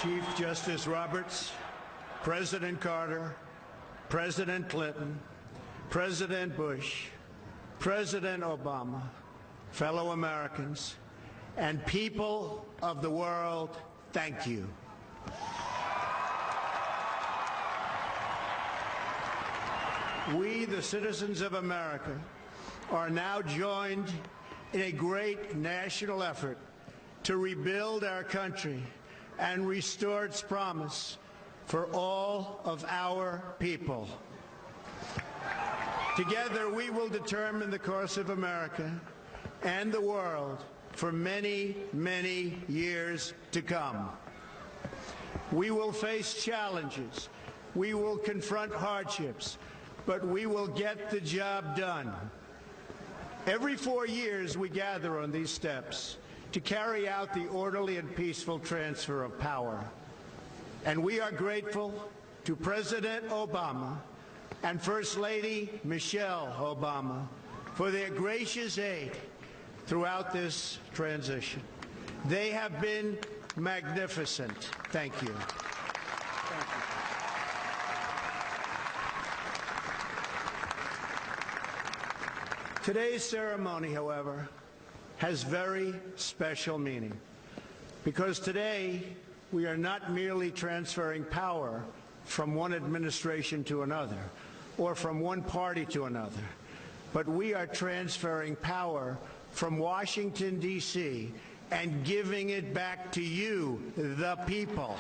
Chief Justice Roberts, President Carter, President Clinton, President Bush, President Obama, fellow Americans, and people of the world, thank you. We, the citizens of America, are now joined in a great national effort to rebuild our country and restore its promise for all of our people. Together, we will determine the course of America and the world for many, many years to come. We will face challenges. We will confront hardships, but we will get the job done. Every 4 years, we gather on these steps to carry out the orderly and peaceful transfer of power. And we are grateful to President Obama and First Lady Michelle Obama for their gracious aid throughout this transition. They have been magnificent. Thank you. Thank you. Today's ceremony, however, has very special meaning, because today we are not merely transferring power from one administration to another or from one party to another, but we are transferring power from Washington, D.C., and giving it back to you, the people.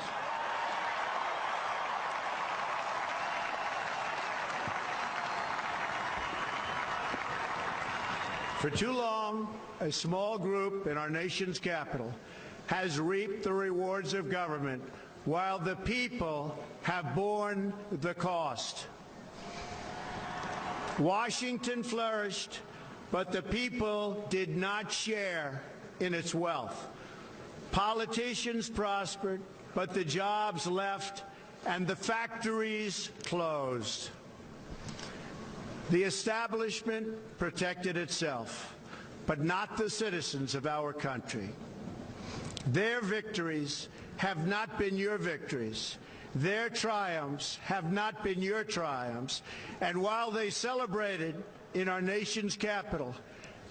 For too long, a small group in our nation's capital has reaped the rewards of government while the people have borne the cost. Washington flourished, but the people did not share in its wealth. Politicians prospered, but the jobs left and the factories closed. The establishment protected itself, but not the citizens of our country. Their victories have not been your victories. Their triumphs have not been your triumphs. And while they celebrated in our nation's capital,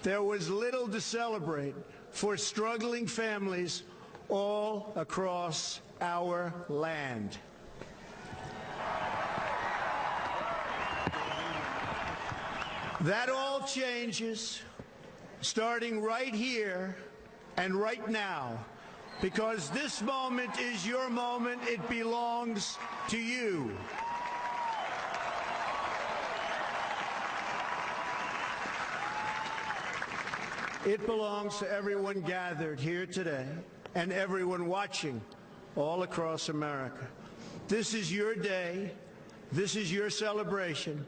there was little to celebrate for struggling families all across our land. That all changes starting right here and right now, because this moment is your moment. It belongs to you. It belongs to everyone gathered here today and everyone watching all across America. This is your day. This is your celebration.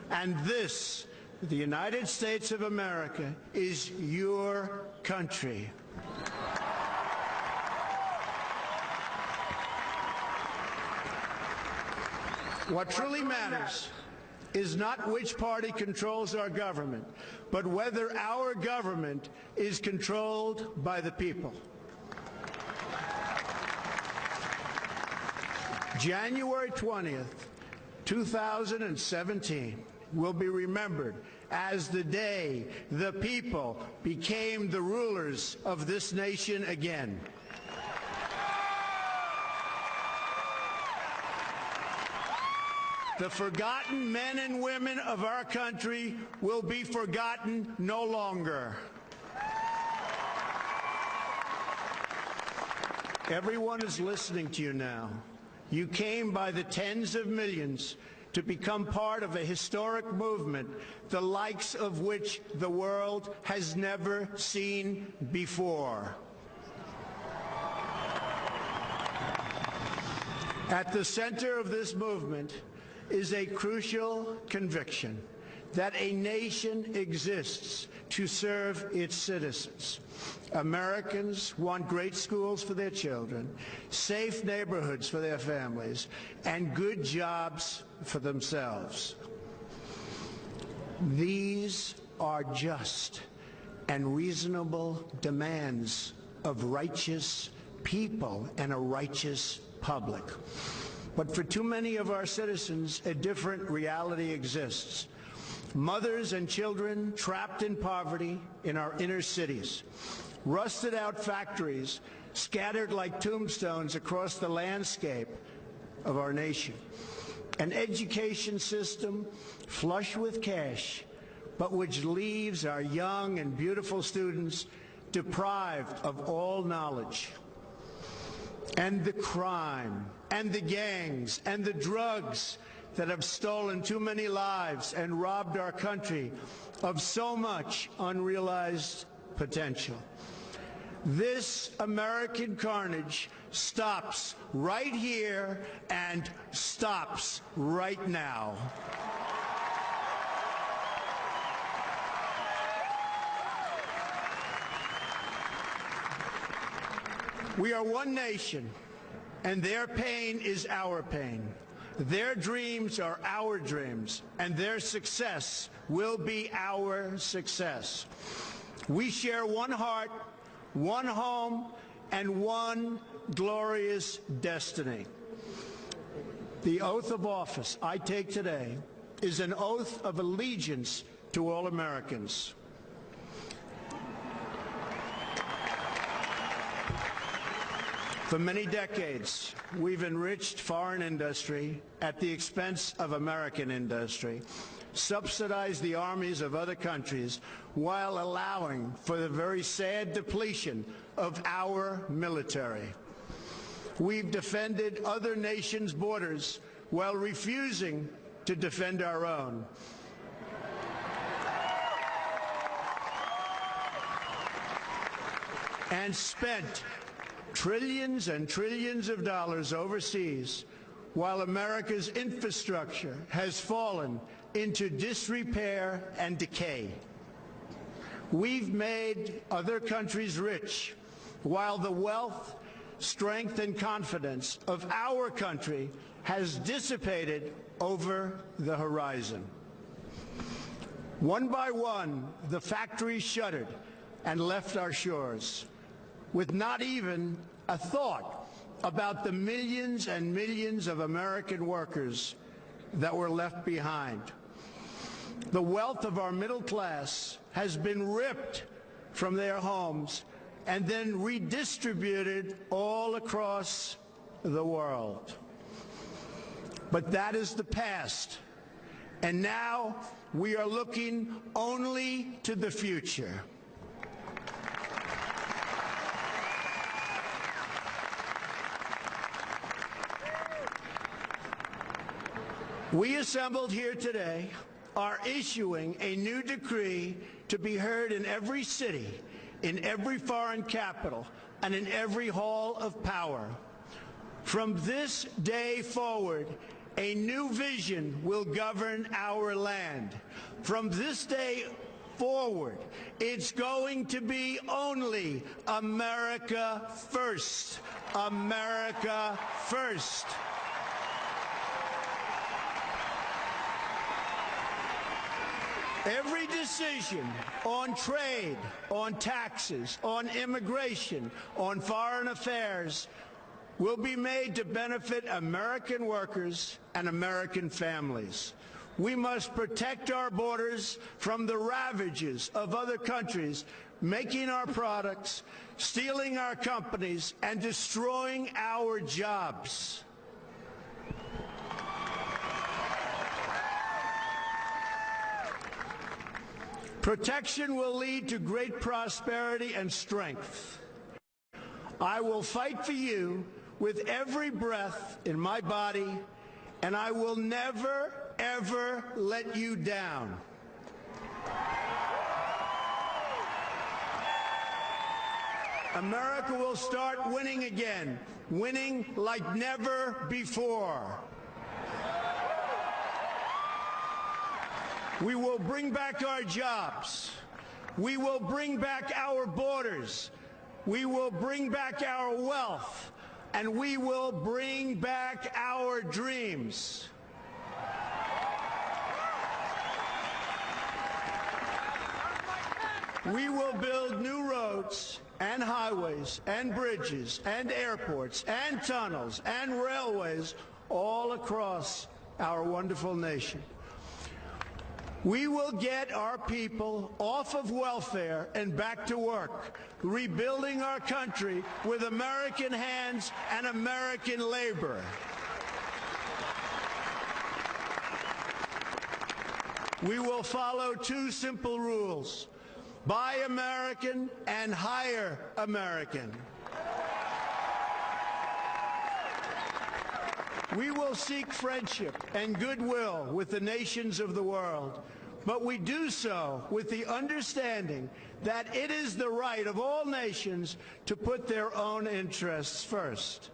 And this, the United States of America, is your country. What truly matters is not which party controls our government, but whether our government is controlled by the people. January 20th, 2017 will be remembered as the day the people became the rulers of this nation again. The forgotten men and women of our country will be forgotten no longer. Everyone is listening to you now. You came by the tens of millions to become part of a historic movement, the likes of which the world has never seen before. At the center of this movement is a crucial conviction that a nation exists to serve its citizens. Americans want great schools for their children, safe neighborhoods for their families, and good jobs for themselves. These are just and reasonable demands of righteous people and a righteous public. But for too many of our citizens, a different reality exists. Mothers and children trapped in poverty in our inner cities, rusted out factories scattered like tombstones across the landscape of our nation, an education system flush with cash, but which leaves our young and beautiful students deprived of all knowledge. And the crime, and the gangs, and the drugs that have stolen too many lives and robbed our country of so much unrealized potential. This American carnage stops right here and stops right now. We are one nation, and their pain is our pain. Their dreams are our dreams, and their success will be our success. We share one heart, one home, and one glorious destiny. The oath of office I take today is an oath of allegiance to all Americans. For many decades, we've enriched foreign industry at the expense of American industry, subsidized the armies of other countries while allowing for the very sad depletion of our military. We've defended other nations' borders while refusing to defend our own. And spent trillions and trillions of dollars overseas while America's infrastructure has fallen into disrepair and decay. We've made other countries rich while the wealth, strength, and confidence of our country has dissipated over the horizon. One by one, the factories shuttered and left our shores, with not even a thought about the millions and millions of American workers that were left behind. The wealth of our middle class has been ripped from their homes and then redistributed all across the world. But that is the past, and now we are looking only to the future. We assembled here today are issuing a new decree to be heard in every city, in every foreign capital, and in every hall of power. From this day forward, a new vision will govern our land. From this day forward, it's going to be only America first. America first. Every decision on trade, on taxes, on immigration, on foreign affairs will be made to benefit American workers and American families. We must protect our borders from the ravages of other countries making our products, stealing our companies, and destroying our jobs. Protection will lead to great prosperity and strength. I will fight for you with every breath in my body, and I will never, ever let you down. America will start winning again, winning like never before. We will bring back our jobs. We will bring back our borders. We will bring back our wealth. And we will bring back our dreams. We will build new roads and highways and bridges and airports and tunnels and railways all across our wonderful nation. We will get our people off of welfare and back to work, rebuilding our country with American hands and American labor. We will follow two simple rules: buy American and hire American. We will seek friendship and goodwill with the nations of the world, but we do so with the understanding that it is the right of all nations to put their own interests first.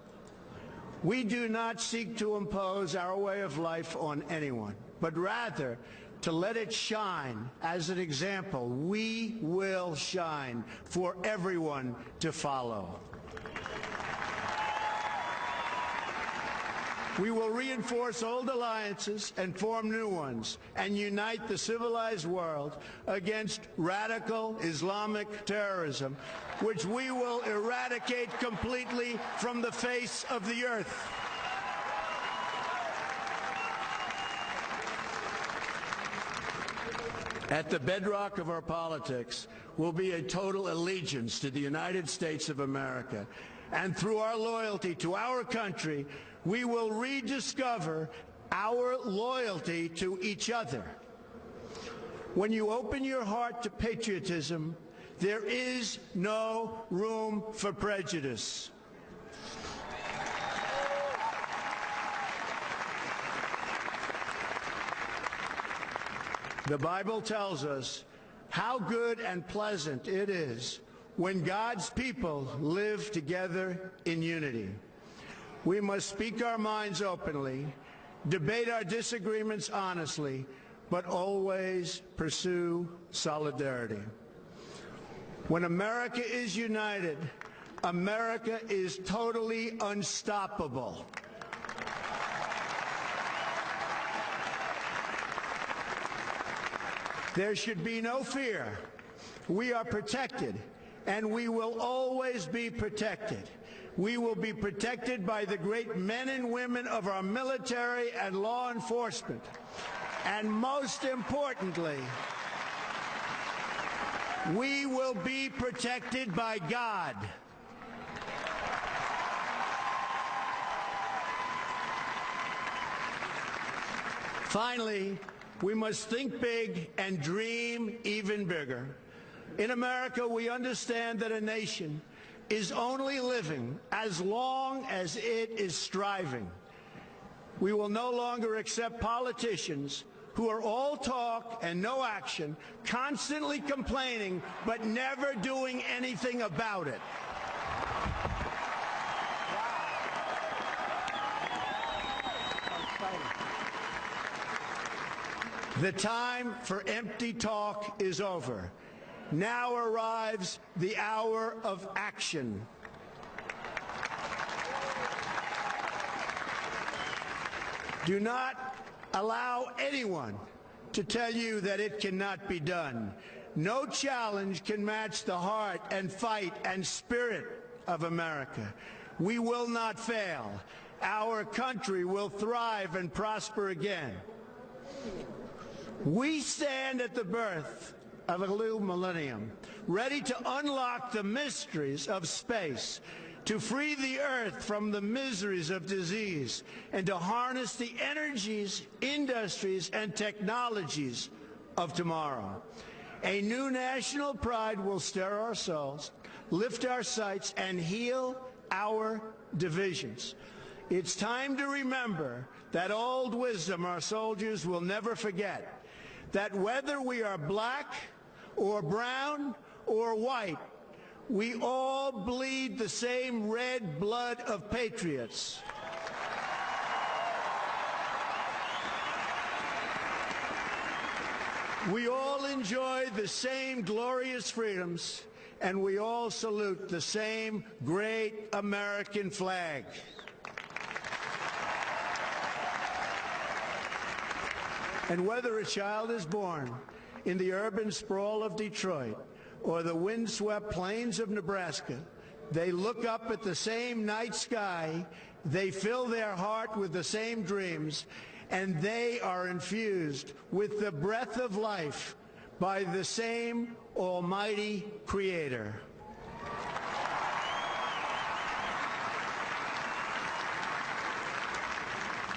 We do not seek to impose our way of life on anyone, but rather to let it shine as an example. We will shine for everyone to follow. We will reinforce old alliances and form new ones and unite the civilized world against radical Islamic terrorism, which we will eradicate completely from the face of the earth. At the bedrock of our politics will be a total allegiance to the United States of America. And through our loyalty to our country, we will rediscover our loyalty to each other. When you open your heart to patriotism, there is no room for prejudice. The Bible tells us how good and pleasant it is when God's people live together in unity. We must speak our minds openly, debate our disagreements honestly, but always pursue solidarity. When America is united, America is totally unstoppable. There should be no fear. We are protected, and we will always be protected. We will be protected by the great men and women of our military and law enforcement. And most importantly, we will be protected by God. Finally, we must think big and dream even bigger. In America, we understand that a nation is only living as long as it is striving. We will no longer accept politicians who are all talk and no action, constantly complaining but never doing anything about it. The time for empty talk is over. Now arrives the hour of action. Do not allow anyone to tell you that it cannot be done. No challenge can match the heart and fight and spirit of America. We will not fail. Our country will thrive and prosper again. We stand at the birth of a new millennium, ready to unlock the mysteries of space, to free the earth from the miseries of disease, and to harness the energies, industries, and technologies of tomorrow. A new national pride will stir our souls, lift our sights, and heal our divisions. It's time to remember that old wisdom our soldiers will never forget, that whether we are black or brown or white, we all bleed the same red blood of patriots. We all enjoy the same glorious freedoms, and we all salute the same great American flag. And whether a child is born in the urban sprawl of Detroit or the windswept plains of Nebraska. They look up at the same night sky, they fill their heart with the same dreams, and they are infused with the breath of life by the same almighty Creator.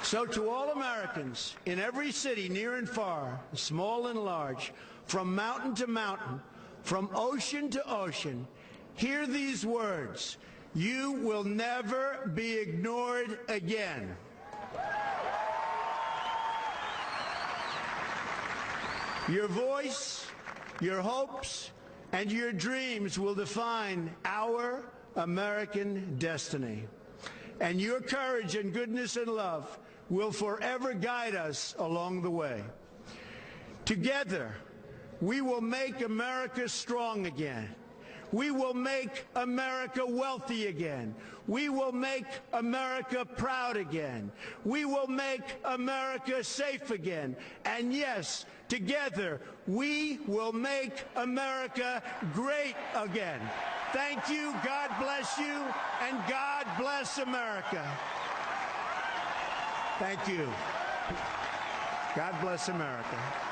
So to all Americans in every city, near and far, small and large, from mountain to mountain, from ocean to ocean, hear these words: you will never be ignored again. Your voice, your hopes, and your dreams will define our American destiny. And your courage and goodness and love will forever guide us along the way. Together, we will make America strong again. We will make America wealthy again. We will make America proud again. We will make America safe again. And yes, together, we will make America great again. Thank you, God bless you, and God bless America. Thank you. God bless America.